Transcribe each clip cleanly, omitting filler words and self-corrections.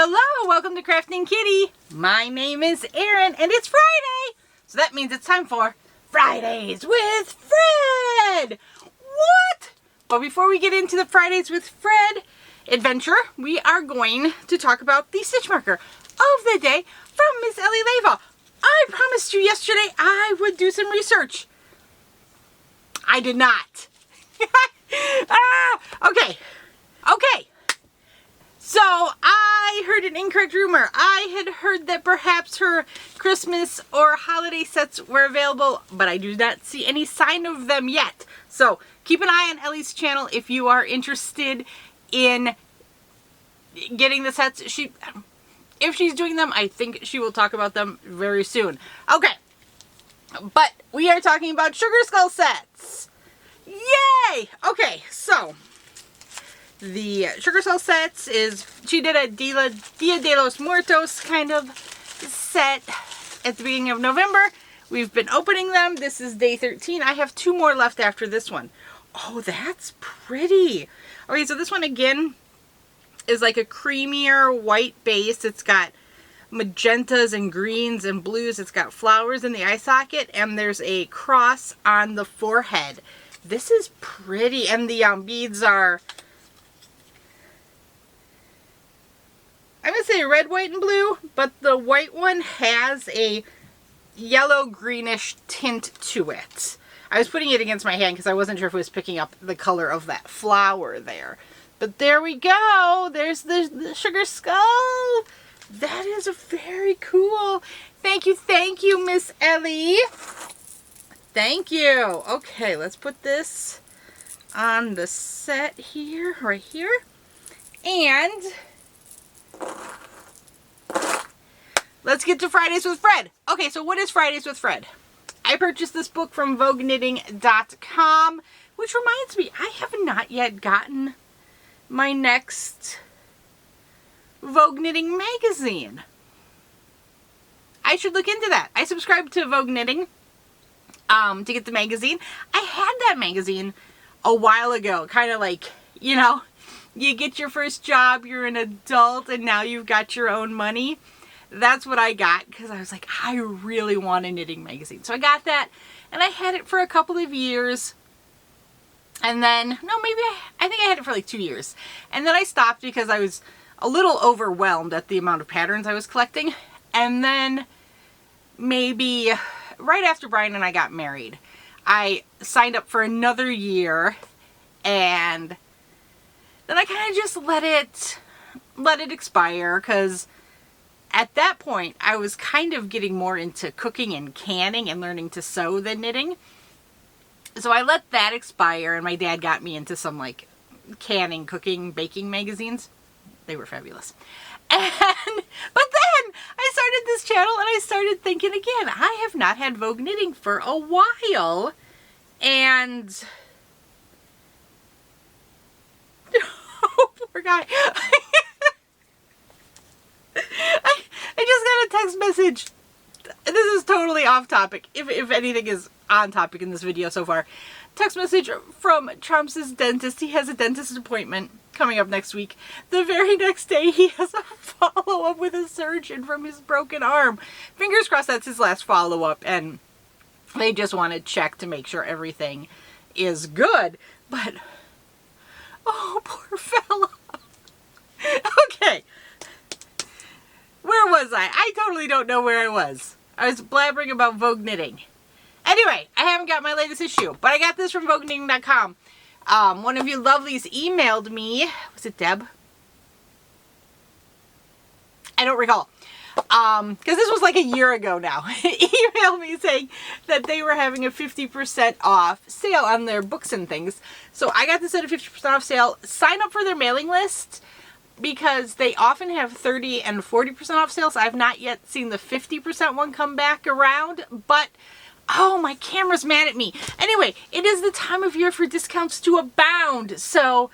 Hello, welcome to Krafting Kitty. My name is Erin and it's Friday. So that means it's time for Fridays with Fred. What? But before we get into the Fridays with Fred adventure, we are going to talk about the stitch marker of the day from Miss Ellie Leva. I promised you yesterday I would do some research. I did not. Okay. So I heard an incorrect rumor. I had heard that perhaps her Christmas or holiday sets were available, but I do not see any sign of them yet. So keep an eye on Ellie's channel if you are interested in getting the sets. If she's doing them, I think she will talk about them very soon. Okay, but we are talking about Sugar Skull sets. Yay! Okay, so the Sugar Skull sets is, she did a Dia de los Muertos kind of set at the beginning of November. We've been opening them. This is day 13. I have 2 more left after this one. Oh, that's pretty. Okay, so this one again is like a creamier white base. It's got magentas and greens and blues. It's got flowers in the eye socket, and there's a cross on the forehead. This is pretty, and the beads are, I'm going to say red, white, and blue, but the white one has a yellow greenish tint to it. I was putting it against my hand because I wasn't sure if it was picking up the color of that flower there. But there we go. There's the Sugar Skull. That is very cool. Thank you, Miss Ellie. Thank you. Okay, let's put this on the set here, right here. And let's get to Fridays with Fred. Okay, so what is Fridays with Fred? I purchased this book from VogueKnitting.com, which reminds me, I have not yet gotten my next Vogue Knitting magazine. I should look into that. I subscribed to Vogue Knitting to get the magazine. I had that magazine a while ago, kind of like, you know, you get your first job, you're an adult, and now you've got your own money. That's what I got, because I was like, I really want a knitting magazine. So I got that, and I had it for a couple of years. And then, no, maybe I think I had it for like 2 years. And then I stopped because I was a little overwhelmed at the amount of patterns I was collecting. And then maybe right after Brian and I got married, I signed up for another year, and then I kind of just let it expire, because at that point I was kind of getting more into cooking and canning and learning to sew than knitting. So I let that expire, and my dad got me into some like canning, cooking, baking magazines. They were fabulous. But then I started this channel and I started thinking again, I have not had Vogue Knitting for a while. And oh, poor guy. I just got a text message. This is totally off topic, if anything is on topic in this video so far. Text message from Trump's dentist. He has a dentist appointment coming up next week. The very next day he has a follow-up with a surgeon from his broken arm. Fingers crossed that's his last follow-up, and they just want to check to make sure everything is good. But oh, poor fella. Okay, where was I? I totally don't know where I was. I was blabbering about Vogue Knitting. Anyway, I haven't got my latest issue, but I got this from VogueKnitting.com. One of you lovelies emailed me. Was it Deb? I don't recall. Because this was like a year ago now. Emailed me saying that they were having a 50% off sale on their books and things. So I got this at a 50% off sale. Sign up for their mailing list, because they often have 30 and 40% off sales. I've not yet seen the 50% one come back around, but oh, my camera's mad at me. Anyway, it is the time of year for discounts to abound, so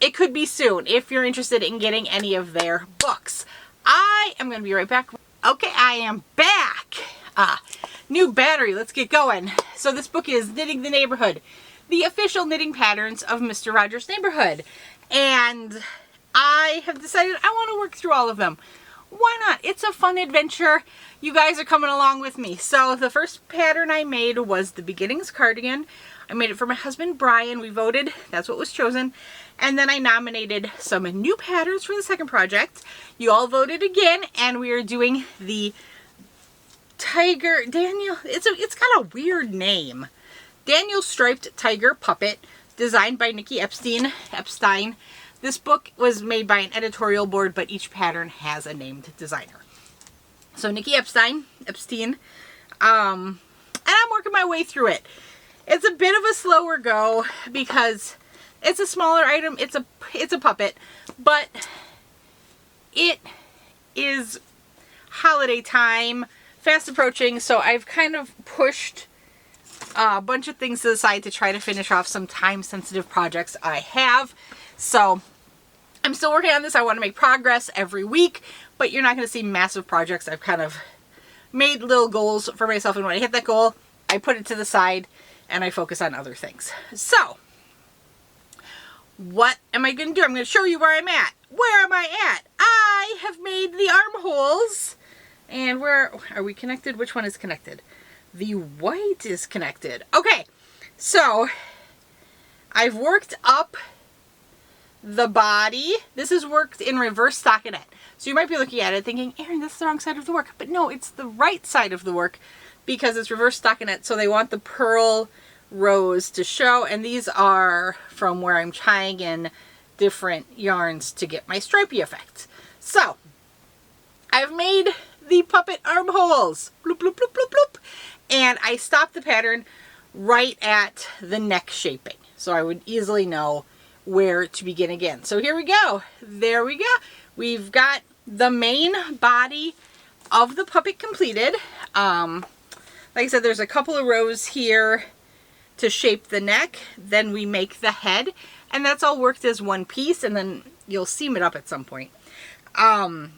it could be soon if you're interested in getting any of their books. I am going to be right back. Okay, I am back. New battery, let's get going. So this book is Knitting the Neighborhood, the official knitting patterns of Mr. Rogers' Neighborhood. And I have decided I want to work through all of them. Why not? It's a fun adventure. You guys are coming along with me. So the first pattern I made was the Beginnings cardigan. I made it for my husband Brian. We voted. That's what was chosen. And then I nominated some new patterns for the second project. You all voted again, and we are doing the Tiger Daniel. It's got a weird name. Daniel Striped Tiger Puppet, designed by Nikki Epstein. This book was made by an editorial board, but each pattern has a named designer. So Nikki Epstein, and I'm working my way through it. It's a bit of a slower go because it's a smaller item. It's a puppet, but it is holiday time, fast approaching. So I've kind of pushed a bunch of things to the side to try to finish off some time-sensitive projects I have. So I'm still working on this. I want to make progress every week, but you're not going to see massive projects. I've kind of made little goals for myself, and when I hit that goal, I put it to the side and I focus on other things. So what am I going to do? I'm going to show you where I'm at. Where am I at? I have made the armholes. And where are we connected? Which one is connected? The white is connected. Okay, so I've worked up the body. This is worked in reverse stockinette. So you might be looking at it thinking, Erin, that's the wrong side of the work. But no, it's the right side of the work because it's reverse stockinette. So they want the pearl rows to show. And these are from where I'm tying in different yarns to get my stripey effect. So I've made the puppet armholes. Bloop, bloop, bloop, bloop, bloop. And I stopped the pattern right at the neck shaping. So I would easily know where to begin again. So here we go. There we go. We've got the main body of the puppet completed. Like I said, there's a couple of rows here to shape the neck. Then we make the head, and that's all worked as one piece, and then you'll seam it up at some point. And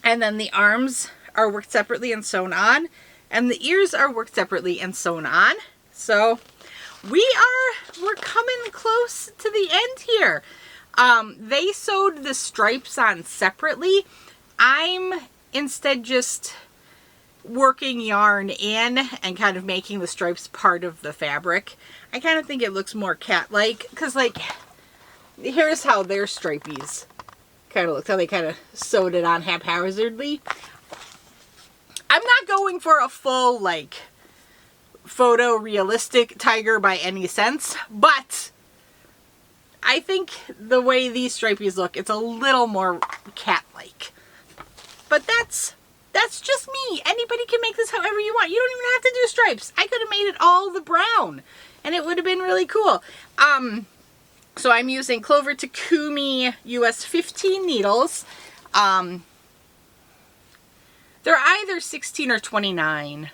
then the arms are worked separately and sewn on, and the ears are worked separately and sewn on. So we're coming close to the end here. They sewed the stripes on separately. I'm instead just working yarn in and kind of making the stripes part of the fabric. I kind of think it looks more cat-like because, like, here's how their stripies kind of looked, how they kind of sewed it on haphazardly. I'm not going for a full, like, photorealistic tiger by any sense, but I think the way these stripies look, it's a little more cat-like. But that's just me. Anybody can make this however you want. You don't even have to do stripes. I could have made it all the brown and it would have been really cool. So I'm using Clover Takumi US 15 needles. They're either 16 or 29.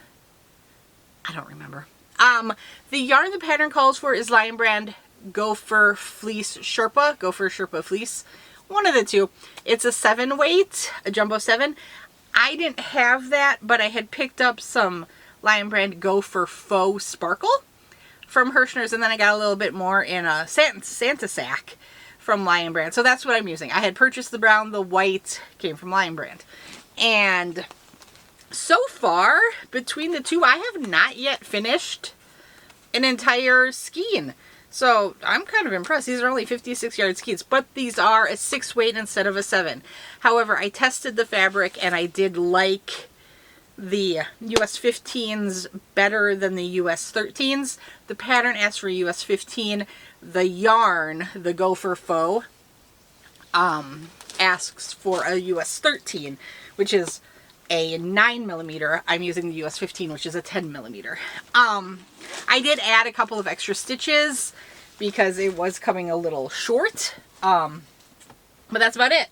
I don't remember. The yarn the pattern calls for is Lion Brand Gopher Fleece Sherpa. Gopher Sherpa Fleece. One of the two. It's a 7 weight, a jumbo 7. I didn't have that, but I had picked up some Lion Brand Gopher Faux Sparkle from Hirschner's, and then I got a little bit more in a Santa sack from Lion Brand. So that's what I'm using. I had purchased the brown, the white came from Lion Brand. And so far, between the two, I have not yet finished an entire skein. So I'm kind of impressed. These are only 56 yard skeins, but these are a 6 weight instead of a 7. However, I tested the fabric and I did like the US 15s better than the US 13s. The pattern asks for US 15. The yarn, the Gopher Faux, asks for a US 13, which is a 9mm. I'm using the US 15, which is a 10mm. I did add a couple of extra stitches because it was coming a little short. But that's about it.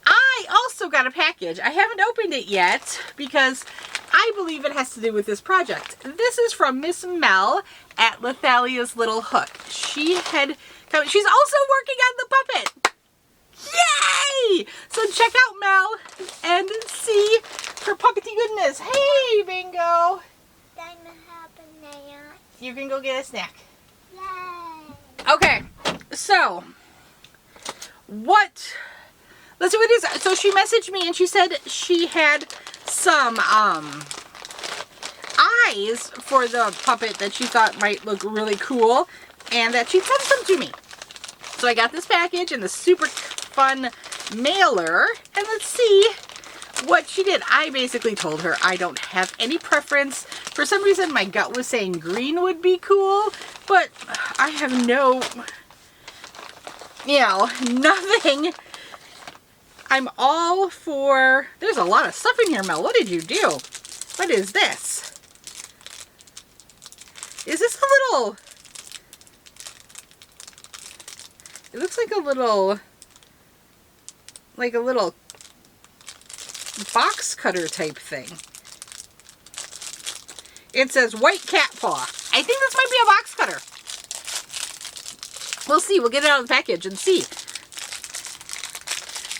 I also got a package. I haven't opened it yet because I believe it has to do with this project. This is from Miss Mel at Lethalia's Little Hook. She's also working on the puppet. Yay! So check out Mel and see her puppety goodness. Hey, Bingo. You can go get a snack. Yay! Okay, so what? Let's see what it is. So she messaged me and she said she had some eyes for the puppet that she thought might look really cool and that she'd send some to me. So I got this package and the super fun mailer, and let's see what she did. I basically told her I don't have any preference. For some reason my gut was saying green would be cool, but I have no, nothing. I'm all for, there's a lot of stuff in here, Mel. What did you do? What is this? Is this a little, it looks like a little box cutter type thing. It says white cat paw. I think this might be a box cutter. We'll see. We'll get it out of the package and see.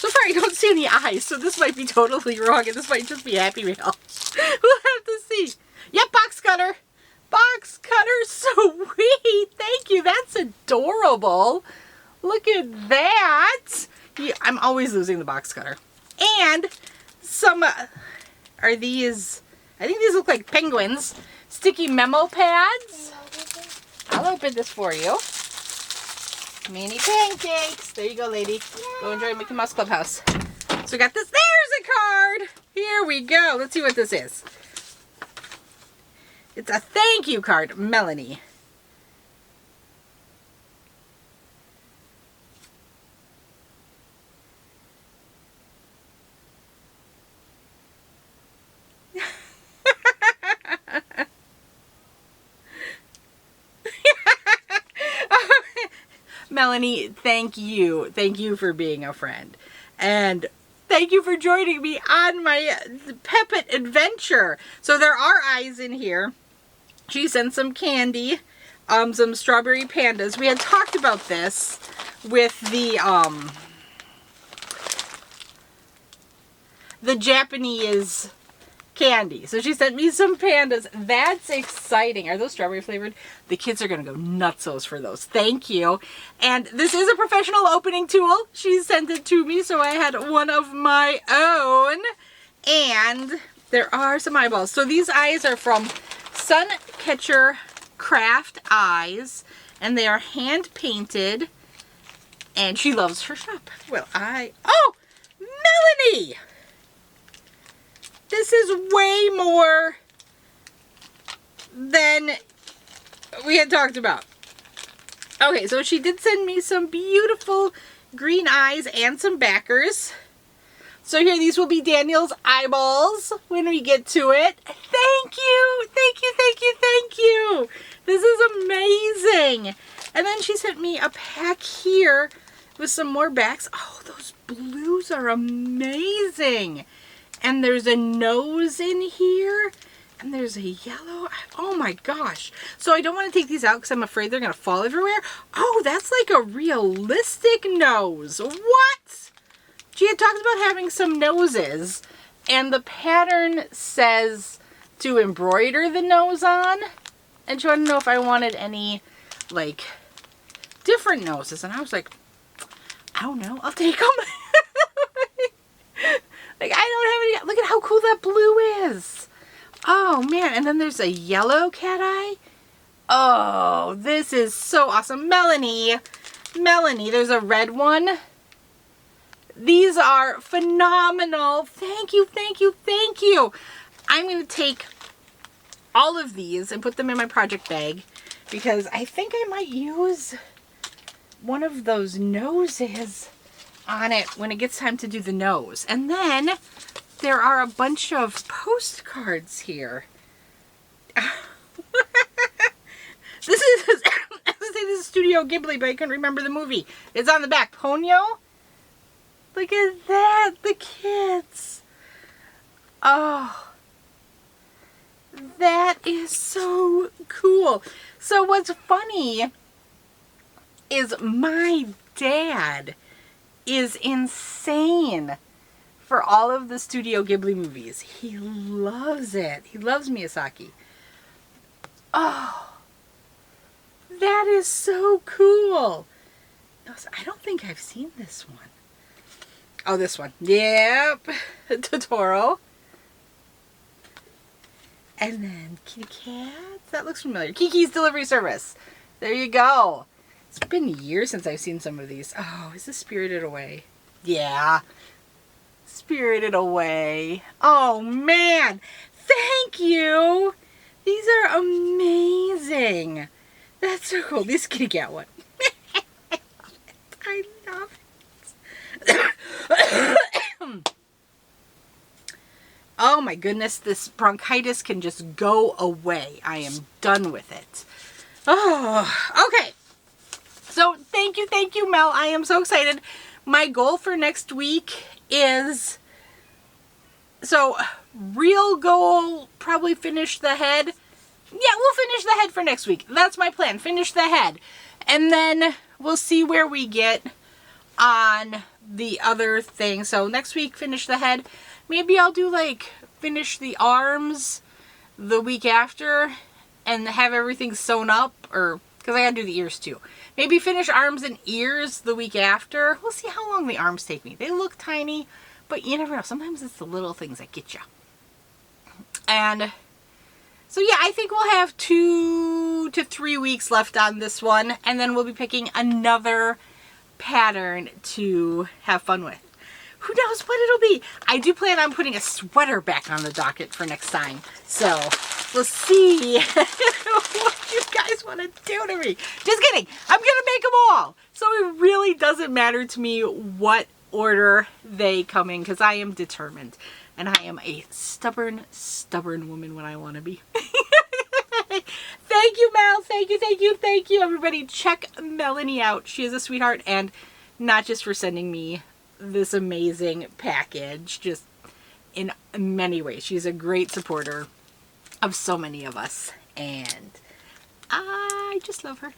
So far I don't see any eyes, so this might be totally wrong and this might just be Happy Mail. We'll have to see. Yep, box cutter. Box cutter, sweet. Thank you. That's adorable. Look at that. Yeah, I'm always losing the box cutter. And some, are these, I think these look like penguins. Sticky memo pads. I'll open this for you. Mini pancakes. There you go, lady. Go enjoy Mickey Mouse Clubhouse. So we got this. There's a card. Here we go. Let's see what this is. It's a thank you card. Melanie. Melanie, thank you. Thank you for being a friend. And thank you for joining me on my Peppet adventure. So there are eyes in here. She sent some candy, some strawberry pandas. We had talked about this with the Japanese candy. So she sent me some pandas. That's exciting. Are those strawberry flavored? The kids are going to go nutsos for those. Thank you. And this is a professional opening tool. She sent it to me, so I had one of my own. And there are some eyeballs. So these eyes are from Suncatcher Craft Eyes, and they are hand painted. And she loves her shop. Well, oh, Melanie! This is way more than we had talked about. Okay, so she did send me some beautiful green eyes and some backers. So here, these will be Daniel's eyeballs when we get to it. Thank you! Thank you, thank you, thank you! This is amazing! And then she sent me a pack here with some more backs. Oh, those blues are amazing! And there's a nose in here. And there's a yellow. Oh my gosh. So I don't want to take these out because I'm afraid they're going to fall everywhere. Oh, that's like a realistic nose. What? She had talked about having some noses. And the pattern says to embroider the nose on. And she wanted to know if I wanted any, like, different noses. And I was like, I don't know. I'll take them. Like, I don't have any. Look at how cool that blue is. Oh, man. And then there's a yellow cat eye. Oh, this is so awesome. Melanie, there's a red one. These are phenomenal. Thank you, thank you, thank you. I'm going to take all of these and put them in my project bag because I think I might use one of those noses on it when it gets time to do the nose. And then there are a bunch of postcards here. This is, I was gonna say this is Studio Ghibli, but I couldn't remember the movie. It's on the back. Ponyo? Look at that, the kids. Oh, that is so cool. So what's funny is my dad is insane for all of the Studio Ghibli movies. He loves it. He loves Miyazaki. Oh, that is so cool. I don't think I've seen this one. Oh, this one. Yep. Totoro. And then kitty cats. That looks familiar. Kiki's Delivery Service. There you go. It's been years since I've seen some of these. Oh, is this Spirited Away? Yeah. Spirited Away. Oh, man. Thank you. These are amazing. That's so cool. This kitty cat one. I love it. Oh my goodness, this bronchitis can just go away. I am done with it. Oh, okay. So thank you, Mel. I am so excited. My goal for next week is, so real goal, probably finish the head. Yeah, we'll finish the head for next week. That's my plan. Finish the head. And then we'll see where we get on the other thing. So next week, finish the head. Maybe I'll do like finish the arms the week after and have everything sewn up, or because I gotta do the ears too. Maybe finish arms and ears the week after. We'll see how long the arms take me. They look tiny, but you never know. Sometimes it's the little things that get you. And so yeah, I think we'll have 2 to 3 weeks left on this one, and then we'll be picking another pattern to have fun with. Who knows what it'll be? I do plan on putting a sweater back on the docket for next time. So we'll see what you guys want to do to me. Just kidding. I'm going to make them all. So it really doesn't matter to me what order they come in, because I am determined. And I am a stubborn woman when I want to be. Thank you, Mel. Thank you. Everybody, check Melanie out. She is a sweetheart, and not just for sending me this amazing package, just in many ways. She's a great supporter of so many of us, and I just love her. Okay.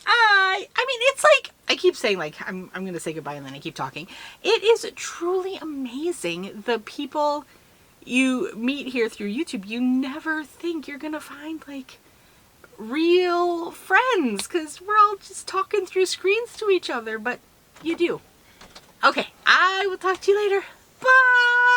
I mean, it's like, I keep saying, like, I'm going to say goodbye and then I keep talking. It is truly amazing the people you meet here through YouTube. You never think you're going to find, like, real friends, because we're all just talking through screens to each other, but you do. Okay, I will talk to you later. Bye!